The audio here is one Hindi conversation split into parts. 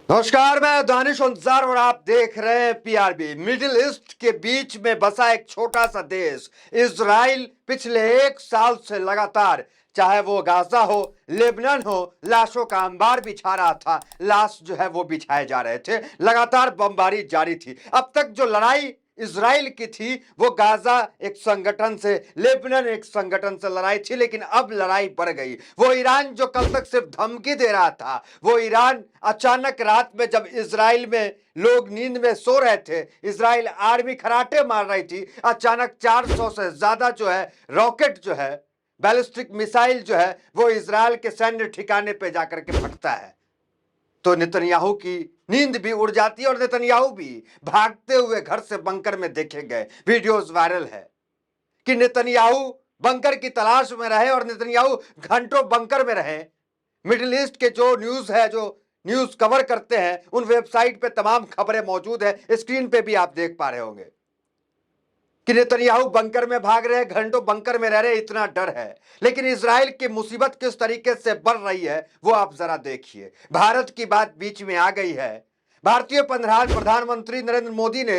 नमस्कार, मैं दानिश अंसार और आप देख रहे हैं पीआरबी। मिडिल ईस्ट के बीच में बसा एक छोटा सा देश इजराइल पिछले एक साल से लगातार, चाहे वो गाजा हो, लेबनान हो, लाशों का अंबार बिछा रहा था। लाश जो है वो बिछाए जा रहे थे, लगातार बमबारी जारी थी। अब तक जो लड़ाई इजराइल की थी वो गाजा एक संगठन से, लेबनान एक संगठन से लड़ाई थी, लेकिन अब लड़ाई बढ़ गई। वो ईरान जो कल तक सिर्फ धमकी दे रहा था, वो ईरान अचानक रात में जब इजराइल में लोग नींद में सो रहे थे, इजराइल आर्मी खराटे मार रही थी, अचानक 400 से ज्यादा जो है रॉकेट जो है, बैलिस्टिक मिसाइल जो है वो इजराइल के सैन्य ठिकाने पे जाकर के फटता है। तो नेतन्याहू की नींद भी उड़ जाती है और नेतन्याहू भी भागते हुए घर से बंकर में देखे गए। वीडियोस वायरल है कि नेतन्याहू बंकर की तलाश में रहे और नेतन्याहू घंटों बंकर में रहे। मिडिल ईस्ट के जो न्यूज है, जो न्यूज कवर करते हैं, उन वेबसाइट पे तमाम खबरें मौजूद है। स्क्रीन पे भी आप देख पा रहे होंगे कि नेतन्याहू बंकर में भाग रहे हैं, घंटों बंकर में रह रहे, इतना डर है। लेकिन इजराइल की मुसीबत किस तरीके से बढ़ रही है वो आप जरा देखिए। भारत की बात बीच में आ गई है। भारतीय प्रधानमंत्री नरेंद्र मोदी ने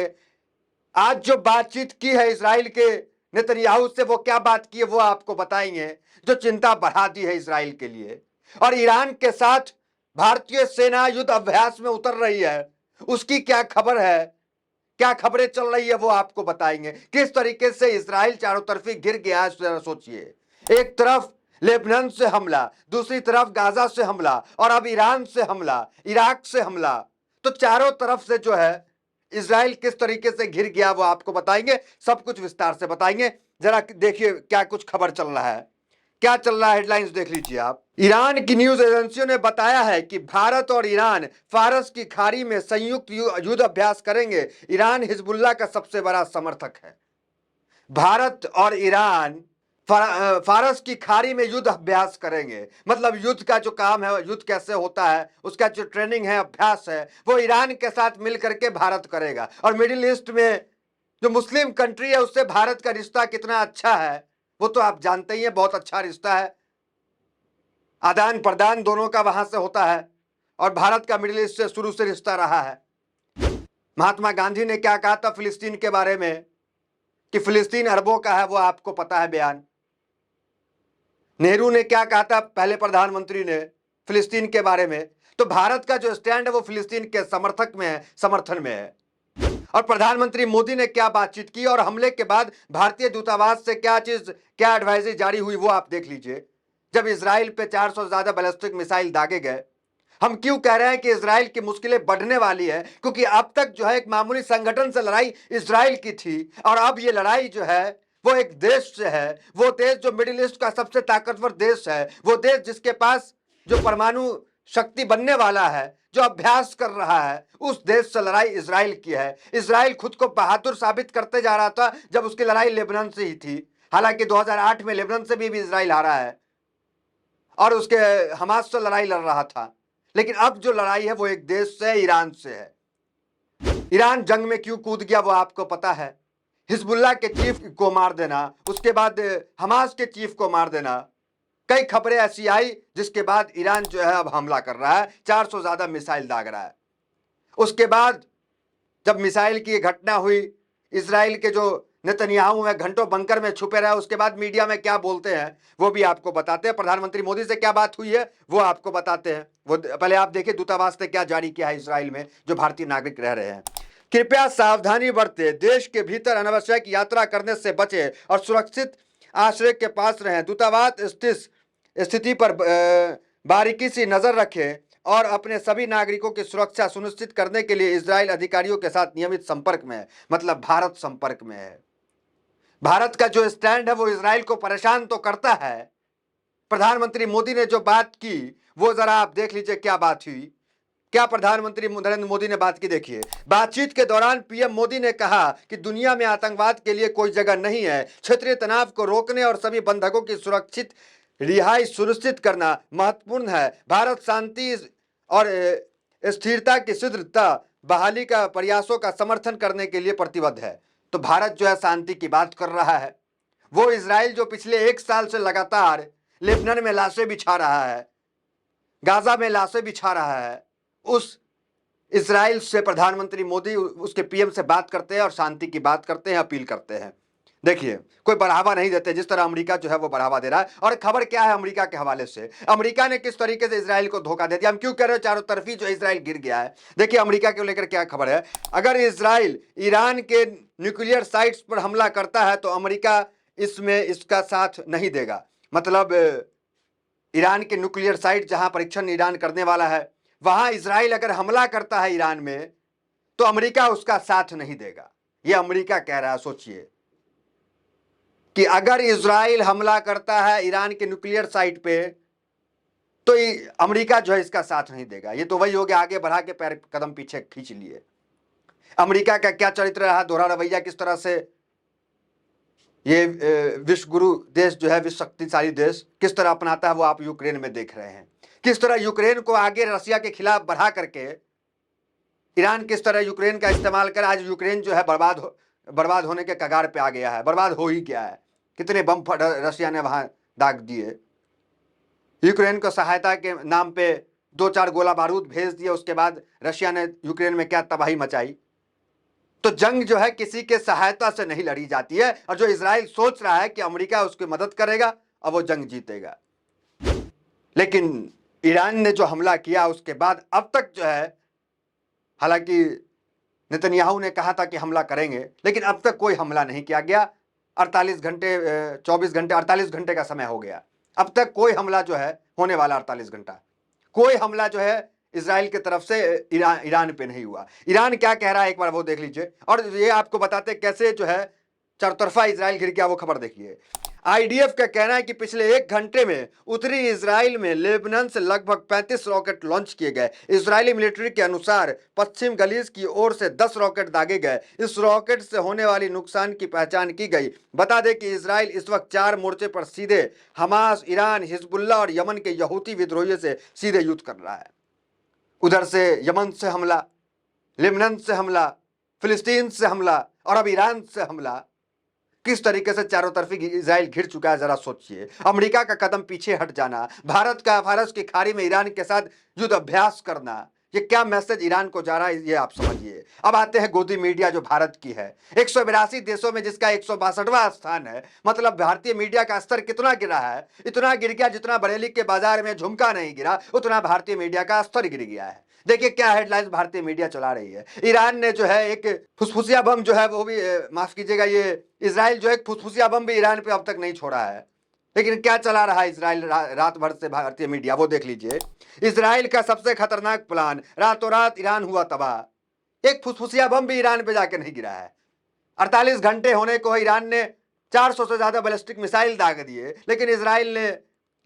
आज जो बातचीत की है इजराइल के नेतन्याहू से, वो क्या बात की है वो आपको बताएंगे, जो चिंता बढ़ा दी है इजराइल के लिए। और ईरान के साथ भारतीय सेना युद्ध अभ्यास में उतर रही है, उसकी क्या खबर है, क्या खबरें चल रही है वो आपको बताएंगे। किस तरीके से इजराइल चारों तरफी घिर गया है, जरा सोचिए। एक तरफ लेबनान से हमला, दूसरी तरफ गाजा से हमला, और अब ईरान से हमला, इराक से हमला। तो चारों तरफ से जो है इजराइल किस तरीके से घिर गया वो आपको बताएंगे, सब कुछ विस्तार से बताएंगे। जरा देखिए क्या कुछ खबर चल रहा है, क्या चल रहा है, हेडलाइंस देख लीजिए आप। ईरान की न्यूज एजेंसियों ने बताया है कि भारत और ईरान फारस की खाड़ी में संयुक्त युद्ध अभ्यास करेंगे। ईरान हिजबुल्लाह का सबसे बड़ा समर्थक है। भारत और ईरान फारस की खाड़ी में युद्ध अभ्यास करेंगे, मतलब युद्ध का जो काम है, युद्ध कैसे होता है, उसका जो ट्रेनिंग है, अभ्यास है, वो ईरान के साथ मिलकर के भारत करेगा। और मिडिल ईस्ट में जो मुस्लिम कंट्री है उससे भारत का रिश्ता कितना अच्छा है वो तो आप जानते ही हैं। बहुत अच्छा रिश्ता है, आदान प्रदान दोनों का वहां से होता है, और भारत का मिडिल ईस्ट से शुरू से रिश्ता रहा है। महात्मा गांधी ने क्या कहा था फिलिस्तीन के बारे में, कि फिलिस्तीन अरबों का है, वो आपको पता है बयान। नेहरू ने क्या कहा था, पहले प्रधानमंत्री ने, फिलिस्तीन के बारे में। तो भारत का जो स्टैंड है वो फिलिस्तीन के समर्थक में है, समर्थन में है। और प्रधानमंत्री मोदी ने क्या बातचीत की, और हमले के बाद भारतीय दूतावास से क्या एडवाइजरी जारी हुई वो आप देख लीजिए। जब इजराइल पे 400 से ज्यादा बैलिस्टिक मिसाइल दागे गए, हम क्यों कह रहे हैं कि इजराइल की मुश्किलें बढ़ने वाली है, क्योंकि अब तक जो है एक मामूली संगठन से लड़ाई इजराइल की थी, और अब ये लड़ाई जो है वो एक देश से है। वो देश जो मिडिल ईस्ट का सबसे ताकतवर देश है, वो देश जिसके पास जो परमाणु शक्ति बनने वाला है, जो अभ्यास कर रहा है, उस देश से लड़ाई इजराइल की है। इजराइल खुद को बहादुर साबित करते जा रहा था जब उसकी लड़ाई लेबनान से ही थी। हालांकि 2008 में लेबनान से भी इजराइल हारा है और उसके हमास से लड़ाई लड़ रहा था। लेकिन अब जो लड़ाई है वो एक देश से, ईरान से है। ईरान जंग में क्यों कूद गया वो आपको पता है। हिजबुल्लाह के चीफ को मार देना, उसके बाद हमास के चीफ को मार देना, कई खबरें ऐसी आई जिसके बाद ईरान जो है अब हमला कर रहा है, 400 ज्यादा मिसाइल दाग रहा है। उसके बाद जब मिसाइल की घटना हुई, इसराइल के जो नेतन्याहू है घंटों बंकर में छुपे रहे, उसके बाद मीडिया में क्या बोलते हैं वो भी आपको बताते हैं। प्रधानमंत्री मोदी से क्या बात हुई है वो आपको बताते हैं। वो पहले आप देखिए दूतावास ने क्या जारी किया है इसराइल में जो भारतीय नागरिक रह रहे हैं। कृपया सावधानी बरतें, देश के भीतर अनावश्यक यात्रा करने से बचें और सुरक्षित आश्रय के पास रहें। दूतावास स्थिति पर बारीकी से नजर रखें और अपने सभी नागरिकों की सुरक्षा सुनिश्चित करने के लिए इजराइल अधिकारियों के साथ नियमित संपर्क में है। मतलब भारत संपर्क में है। भारत का जो स्टैंड है वो इजराइल को परेशान तो करता है। प्रधानमंत्री मोदी ने जो बात की वो जरा आप देख लीजिए क्या बात हुई, क्या प्रधानमंत्री नरेंद्र मोदी ने बात की। देखिए, बातचीत के दौरान पीएम मोदी ने कहा कि दुनिया में आतंकवाद के लिए कोई जगह नहीं है। क्षेत्रीय तनाव को रोकने और सभी बंधकों की सुरक्षित रिहाई सुनिश्चित करना महत्वपूर्ण है। भारत शांति और स्थिरता की शीघ्रता बहाली का प्रयासों का समर्थन करने के लिए प्रतिबद्ध है। तो भारत जो है शांति की बात कर रहा है। वो इजराइल जो पिछले एक साल से लगातार लेबनान में लाशें बिछा रहा है, गाजा में लाशें बिछा रहा है, उस इजराइल से प्रधानमंत्री मोदी उसके पीएम से बात करते हैं और शांति की बात करते हैं, अपील करते हैं। देखिए, कोई बढ़ावा नहीं देते जिस तरह अमेरिका जो है वो बढ़ावा दे रहा है। और खबर क्या है अमेरिका के हवाले से, अमेरिका ने किस तरीके से इजराइल को धोखा दे दिया। हम क्यों कह रहे हैं चारों तरफी जो इजराइल गिर गया है। देखिए अमेरिका को लेकर क्या खबर है। अगर इजराइल ईरान के न्यूक्लियर साइट्स पर हमला करता है तो अमेरिका इसमें इसका साथ नहीं देगा। मतलब ईरान के न्यूक्लियर साइट जहां परीक्षण ईरान करने वाला है, वहां इजराइल अगर हमला करता है ईरान में तो अमेरिका उसका साथ नहीं देगा। यह अमेरिका कह रहा है। सोचिए कि अगर इजराइल हमला करता है ईरान के न्यूक्लियर साइट पे तो अमेरिका जो है इसका साथ नहीं देगा। ये तो वही हो गया, आगे बढ़ा के पैर कदम पीछे खींच लिए। अमेरिका का क्या चरित्र रहा, दोहरा रवैया, किस तरह से ये विश्व गुरु देश जो है, विश्व शक्तिशाली देश किस तरह अपनाता है, वो आप यूक्रेन में देख रहे हैं। किस तरह यूक्रेन को आगे रसिया के खिलाफ बढ़ा करके ईरान किस तरह यूक्रेन का इस्तेमाल कर आज यूक्रेन जो है बर्बाद होने के कगार पे आ गया है, बर्बाद हो ही गया है। कितने बम रसिया ने वहां दाग दिए। यूक्रेन को सहायता के नाम पे 2-4 गोला बारूद भेज दिए, उसके बाद रशिया ने यूक्रेन में क्या तबाही मचाई। तो जंग जो है किसी के सहायता से नहीं लड़ी जाती है, और जो इजराइल सोच रहा है कि अमेरिका उसकी मदद करेगा और वो जंग जीतेगा। लेकिन ईरान ने जो हमला किया उसके बाद अब तक जो है, हालांकि नेतन्याहू ने कहा था कि हमला करेंगे, लेकिन अब तक कोई हमला नहीं किया गया। 48 घंटे 24 घंटे 48 घंटे का समय हो गया, अब तक कोई हमला जो है होने वाला 48 घंटा कोई हमला जो है इजराइल की तरफ से ईरान पे नहीं हुआ। ईरान क्या कह रहा है एक बार वो देख लीजिए, और ये आपको बताते कैसे जो है चरतरफा इजराइल घिर गया, वो खबर देखिए। आईडीएफ का कहना है कि पिछले 1 घंटे में उत्तरी इजराइल में लेबनान से लगभग 35 रॉकेट लॉन्च किए गए। इजरायली मिलिट्री के अनुसार पश्चिम गलीज की ओर से 10 रॉकेट दागे गए। इस रॉकेट से होने वाली नुकसान की पहचान की गई। बता दें कि इजराइल इस वक्त 4 मोर्चे पर सीधे हमास, ईरान, हिजबुल्ला और यमन के यहूती विद्रोहियों से सीधे युद्ध कर रहा है। उधर से यमन से हमला, लेबनान से हमला, फिलिस्तीन से हमला और अब ईरान से हमला। किस तरीके से चारों तरफ इजराइल घिर चुका है, जरा सोचिए। अमेरिका का कदम पीछे हट जाना, भारत का फारस की खाड़ी में ईरान के साथ युद्ध अभ्यास करना, ये क्या मैसेज ईरान को जा रहा है, ये आप समझिए। अब आते हैं गोदी मीडिया जो भारत की है, 182 देशों में जिसका 162वां स्थान है। मतलब भारतीय मीडिया का स्तर कितना गिरा है, इतना गिर गया जितना बरेली के बाजार में झुमका नहीं गिरा, उतना भारतीय मीडिया का स्तर गिर गया है। देखिए क्या हेडलाइंस भारतीय मीडिया चला रही है। ईरान ने जो है एक फुसफुसिया बम जो है वो भी माफ कीजिएगा, ये इजराइल जो है फुसफुसिया बम भी ईरान पे अब तक नहीं छोड़ा है। लेकिन क्या चला रहा है इजराइल रात भर से भारतीय मीडिया, वो देख लीजिए। इजराइल का सबसे खतरनाक प्लान, रातों रात ईरान हुआ तबाह। एक फुसफुसिया बम भी ईरान पे जाके नहीं गिरा है। 48 घंटे होने को ईरान ने 400 से ज्यादा बैलिस्टिक मिसाइल दाग दिए, लेकिन इजराइल ने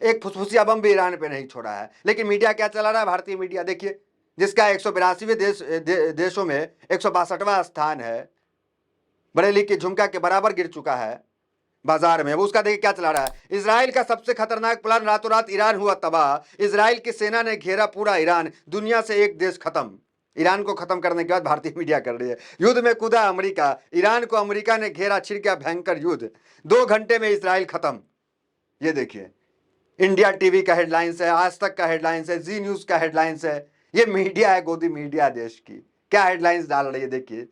एक फुसफुसिया बम भी ईरान पे नहीं छोड़ा है। लेकिन मीडिया क्या चला रहा है, भारतीय मीडिया देखिए, जिसका 182वें देशों में 162वां स्थान है, बरेली के झुमका के बराबर गिर चुका है बाजार में। वो उसका देखिए क्या चला रहा है। इजराइल का सबसे खतरनाक प्लान, रातों रात ईरान हुआ तबाह। इजराइल की सेना ने घेरा पूरा ईरान, दुनिया से एक देश खत्म। ईरान को खत्म करने के बाद भारतीय मीडिया कर रही है, युद्ध में कूदा अमेरिका, ईरान को अमेरिका ने घेरा, छिड़ गया भयंकर युद्ध, 2 घंटे में इजराइल खत्म। ये देखिए इंडिया टीवी का हेडलाइंस है, आज तक का हेडलाइंस है, जी न्यूज का हेडलाइंस है। ये मीडिया है गोदी मीडिया देश की, क्या हेडलाइंस डाल रही है देखिए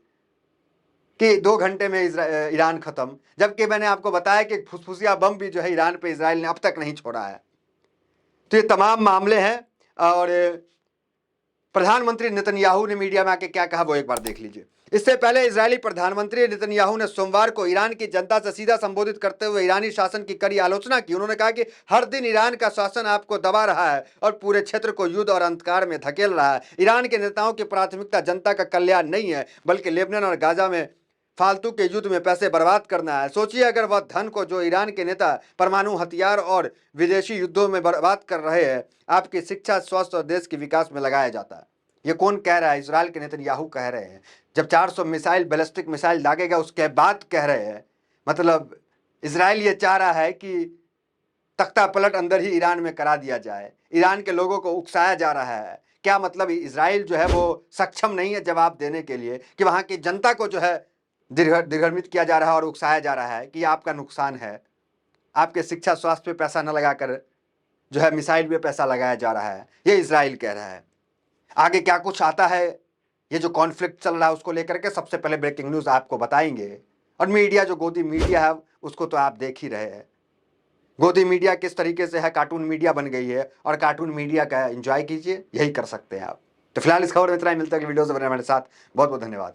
कि 2 घंटे में ईरान खत्म, जबकि मैंने आपको बताया कि फुसफुसिया बम भी जो है ईरान पे इजराइल ने अब तक नहीं छोड़ा है। तो ये तमाम मामले हैं। और प्रधानमंत्री नेतन्याहू ने मीडिया में आके क्या कहा वो एक बार देख लीजिए। इससे पहले इजरायली प्रधानमंत्री नेतन्याहू ने सोमवार को ईरान की जनता से सीधा संबोधित करते हुए ईरानी शासन की कड़ी आलोचना की। उन्होंने कहा कि हर दिन ईरान का शासन आपको दबा रहा है और पूरे क्षेत्र को युद्ध और अंधकार में धकेल रहा है। ईरान के नेताओं की प्राथमिकता जनता का कल्याण नहीं है, बल्कि लेबनान और गाजा में फालतू के युद्ध में पैसे बर्बाद करना है। सोचिए अगर वह धन को जो ईरान के नेता परमाणु हथियार और विदेशी युद्धों में बर्बाद कर रहे हैं, आपकी शिक्षा, स्वास्थ्य और देश के विकास में लगाया जाता है। ये कौन कह रहा है, इजराइल के नेतन्याहू कह रहे हैं। जब 400 मिसाइल, बैलिस्टिक मिसाइल दागेगा उसके बाद कह रहे हैं। मतलब इजराइल ये चाह रहा है कि तख्ता पलट अंदर ही ईरान में करा दिया जाए, ईरान के लोगों को उकसाया जा रहा है। क्या मतलब इजराइल जो है वो सक्षम नहीं है जवाब देने के लिए कि वहां की जनता को जो है दिग्भ्रमित किया जा रहा है और उकसाया जा रहा है कि आपका नुकसान है, आपके शिक्षा स्वास्थ्य पे पैसा न लगाकर जो है मिसाइल पे पैसा लगाया जा रहा है। ये इजराइल कह रहा है। आगे क्या कुछ आता है ये जो कॉन्फ्लिक्ट चल रहा है उसको लेकर के सबसे पहले ब्रेकिंग न्यूज आपको बताएंगे। और मीडिया जो गोदी मीडिया है उसको तो आप देख ही रहे हैं, गोदी मीडिया किस तरीके से है, कार्टून मीडिया बन गई है, और कार्टून मीडिया का एंजॉय कीजिए, यही कर सकते हैं आप। तो फिलहाल इस खबर में इतना ही, मिलता है कि वीडियो से बने हमारे साथ। बहुत बहुत धन्यवाद।